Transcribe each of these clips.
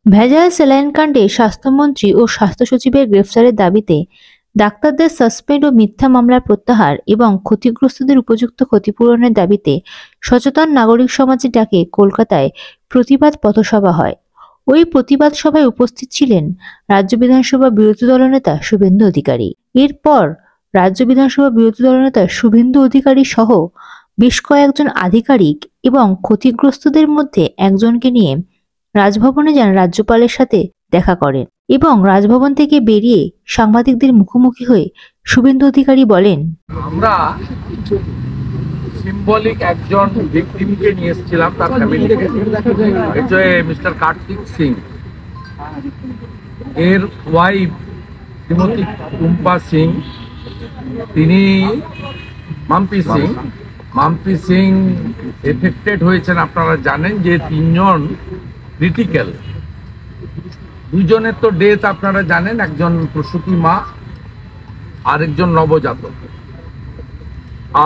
ভেজাল স্যালাইন কাণ্ডে স্বাস্থ্যমন্ত্রী ও স্বাস্থ্য সচিবের গ্রেফতারের দাবিতে ডাক্তারদের সাসপেন্ড ও মিথ্যা মামলার প্রত্যাহার এবং ক্ষতিগ্রস্তদের উপযুক্ত ক্ষতিপূরণের দাবিতে সচেতন নাগরিক সমাজের ডাকে কলকাতায় প্রতিবাদ পথসভা হয়। ওই প্রতিবাদ সভায় উপস্থিত ছিলেন রাজ্য বিধানসভা বিরোধী দলনেতা শুভেন্দু অধিকারী। এরপর রাজ্য বিধানসভা বিরোধী দলনেতা শুভেন্দু অধিকারী সহ বেশ কয়েকজন আধিকারিক এবং ক্ষতিগ্রস্তদের মধ্যে একজনকে নিয়ে রাজভবনে যান রাজ্যপালের সাথে দেখা করেন এবং রাজভবন থেকে বেরিয়ে সাংবাদিকদের মুখোমুখি হয়ে শুভেন্দু অধিকারী বলেন, আমরা সিম্বলিক একজন ভিকটিমকে নিয়ে এসেছিলাম তার ফ্যামিলি থেকে, মিস্টার কার্তিক সিং, এর ওয়াইফ শ্রীমতী টুম্পা সিং, তিনি মাম্পি সিং এফেক্টেড হয়েছেন। আপনারা জানেন যে তিনজন ক্রিটিক্যাল, দুজনের তো ডেথ আপনারা জানেন, একজন প্রসূতি মা আরেকজন নবজাতক,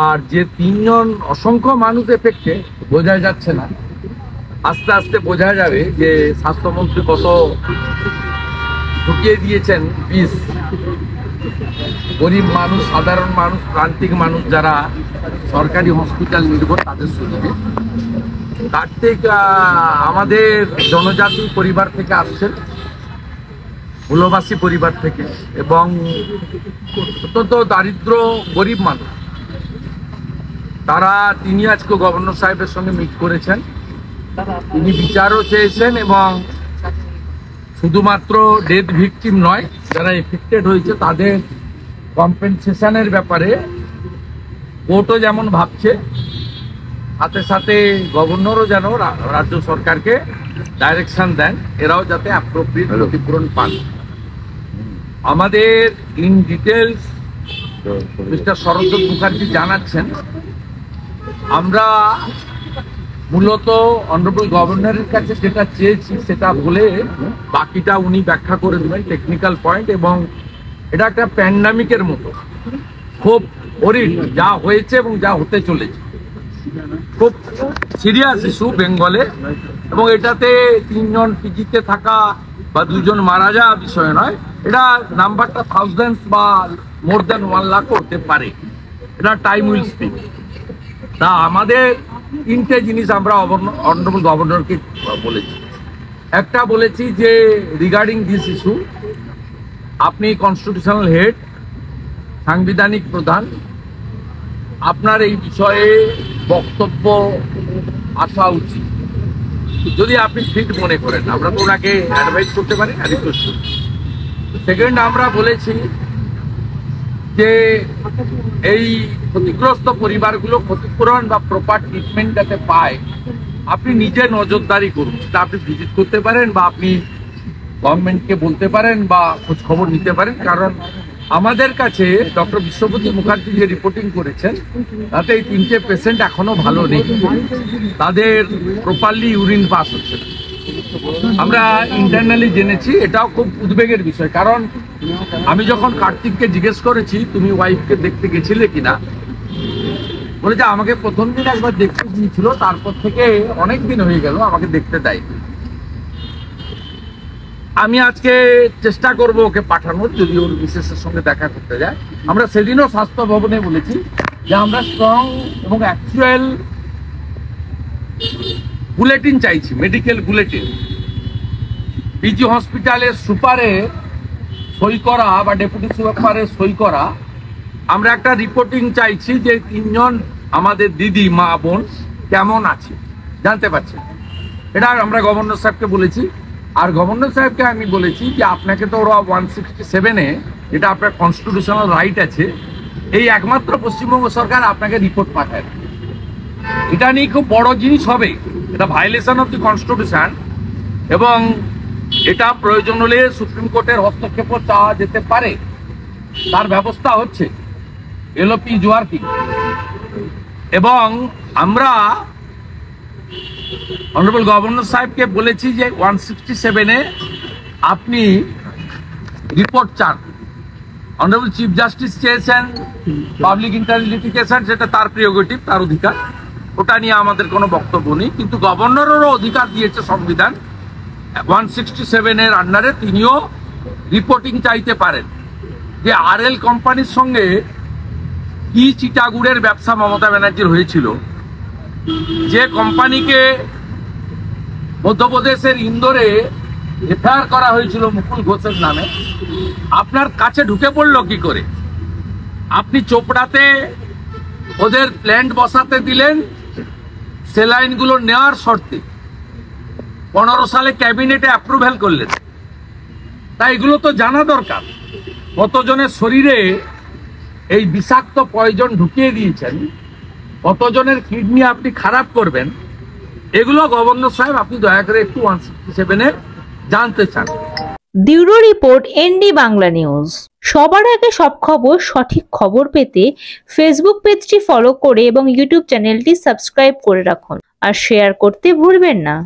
আর যে তিনজন অসংখ্য মানুষ এফেক্টে বোঝা যাচ্ছে না। আস্তে আস্তে বোঝা যাবে যে স্বাস্থ্যমন্ত্রী কত ঢুকিয়ে দিয়েছেন বিষ গরিব মানুষ, সাধারণ মানুষ, প্রান্তিক মানুষ যারা সরকারি হসপিটাল নির্ভর তাদের শরীরে। কার্তিক আমাদের জনজাতি পরিবার থেকে আসছেন, মূলবাসী পরিবার থেকে, এবং অত্যন্ত দারিদ্র গরিব মানুষ। তিনি আজকে গভর্নর সাহেবের সঙ্গে মিট করেছেন, তিনি বিচারও চেয়েছেন এবং শুধুমাত্র ডেথ ভিকটিম নয়, যারা এফেক্টেড হয়েছে তাদের কম্পেনসেশনের ব্যাপারে কোর্টও যেমন ভাবছে, সাথে সাথে গভর্নরও যেন রাজ্য সরকারকে ডাইরেকশন দেন এরাও যাতে অ্যাপ্রোপ্রিয়েট ক্ষতিপূরণ পান। আমাদের in details mister Saratchandra Mukherjee জানাচ্ছেন, আমরা মূলত অনারেবল গভর্নরের কাছে যেটা চেয়েছি সেটা বলে বাকিটা উনি ব্যাখ্যা করে দেবেন টেকনিক্যাল পয়েন্ট। এবং এটা একটা প্যান্ডামিকের মতো, খুব ওরিড যা হয়েছে এবং যা হতে চলেছে, খুব সিরিয়াস ইস্যু বেঙ্গলে। এবং এটাতে তিনজন পিজিতে থাকা বা দুজন মারা যাওয়া বিষয় নয়, এটা নাম্বারটা থাউজেন্ডস বা মোর দ্যান 1 লাখ হতে পারে, এটা টাইম উইল স্পিক। তা আমাদের তিনটে জিনিস আমরা অনারেবল গভর্নরকে বলেছি। একটা বলেছি যে রিগার্ডিং দিস ইস্যু আপনি কনস্টিটিউশনাল হেড, সাংবিধানিক প্রধান, আপনার এই বিষয়ে বক্তব্য আসা উচিত যদি আপনি ফিট মনে করেন। আমরা তো ওনাকে অ্যাডভাইস করতে পারি, রিকোয়েস্ট করি। সেকেন্ড, আমরা বলেছি যে এই ক্ষতিগ্রস্ত পরিবারগুলো ক্ষতিপূরণ বা প্রপার ট্রিটমেন্ট যাতে পায়, আপনি নিজে নজরদারি করুন। সেটা আপনি ভিজিট করতে পারেন বা আপনি গভর্নমেন্টকে বলতে পারেন বা খোঁজ খবর নিতে পারেন। কারণ আমাদের কাছে ডক্টর বিশ্বপতি মুখার্জি যে রিপোর্টিং করেছেন তাতে এই তিনটে পেশেন্ট এখনো ভালো নেই, তাদের প্রপারলি ইউরিন পাস হচ্ছে। আমরা ইন্টারনালি জেনেছি, এটাও খুব উদ্বেগের বিষয়। কারণ আমি যখন কার্তিককে জিজ্ঞেস করেছি তুমি ওয়াইফকে দেখতে গেছিলে কিনা, বলে যে আমাকে প্রথম দিন একবার দেখতে গিয়েছিল, তারপর থেকে অনেক দিন হয়ে গেল আমাকে দেখতে দেয়নি। আমি আজকে চেষ্টা করব ওকে পাঠানোর, যদি ওর মিসেসের সঙ্গে দেখা করতে যায়। আমরা সেদিনও স্বাস্থ্য ভবনে বলেছি যে আমরা স্ট্রং এবং অ্যাকচুয়াল বুলেটিন চাইছি, মেডিকেল বুলেটিন। পিজি হসপিটালের সুপারে সই করা বা ডেপুটি সুপারে সই করা, আমরা একটা রিপোর্টিং চাইছি যে তিনজন আমাদের দিদি মা বোন কেমন আছে জানতে পারছি। এটা আমরা গভর্নর সাহেবকে বলেছি। আর গভর্নর সাহেবকে আমি বলেছি যে আপনাকে তো ওরা 167-এ, যেটা আপনার কনস্টিটিউশনাল রাইট আছে, এই একমাত্র পশ্চিমবঙ্গ সরকার আপনাকে রিপোর্ট পাঠায়। এটা নিয়ে খুব বড় জিনিস হবে, এটা ভায়োলেশন অফ দি কনস্টিটিউশন, এবং এটা প্রয়োজন হলে সুপ্রিম কোর্টের হস্তক্ষেপও চাওয়া যেতে পারে। তার ব্যবস্থা হচ্ছে, এলওপি ইজ ওয়ার্কিং। এবং আমরা অনারেবল গভর্নর সাহেবকে বলেছি যে 167-এ আপনি রিপোর্ট চান। অনারেবল চিফ জাস্টিস চেয়েছেন পাবলিক ইন্টারেস্ট লিটিগেশন, সেটা তার প্রিরোগেটিভ, তার অধিকার, ওটা নিয়ে আমাদের কোনো বক্তব্য নেই। কিন্তু গভর্নরেরও অধিকার দিয়েছে সংবিধান 167 আন্ডারে তিনিও রিপোর্টিং চাইতে পারেন যে আরএল কোম্পানির সঙ্গে কি চিটাগুড়ের ব্যবসা মমতা ব্যানার্জির হয়েছিল, যে কোম্পানিকে মধ্যপ্রদেশের ইন্দোরে এফআইআর করা হয়েছিল মুকুল ঘোষের নামে, আপনার কাছে ঢুকে পড়লো কি করে? আপনি চোপড়াতে ওদের প্ল্যান্ট বসাতে দিলেন সেলাইনগুলো নেওয়ার শর্তে, 15 সালে ক্যাবিনেটে অ্যাপ্রুভ্যাল করলেন। তাই এগুলো তো জানা দরকার, কতজনের শরীরে এই বিষাক্ত পয়জন ঢুকিয়ে দিয়েছেন, কতজনের কিডনি আপনি খারাপ করবেন, এগুলো গভর্নর সাহেব আপনি দয়া করে একটু 167-এ জানতে চান। Bureau report, ND Bangla news. সবার আগে সব খবর, সঠিক খবর পেতে ফেসবুক পেজটি ফলো করে এবং ইউটিউব চ্যানেলটি সাবস্ক্রাইব করে রাখুন আর শেয়ার করতে ভুলবেন না।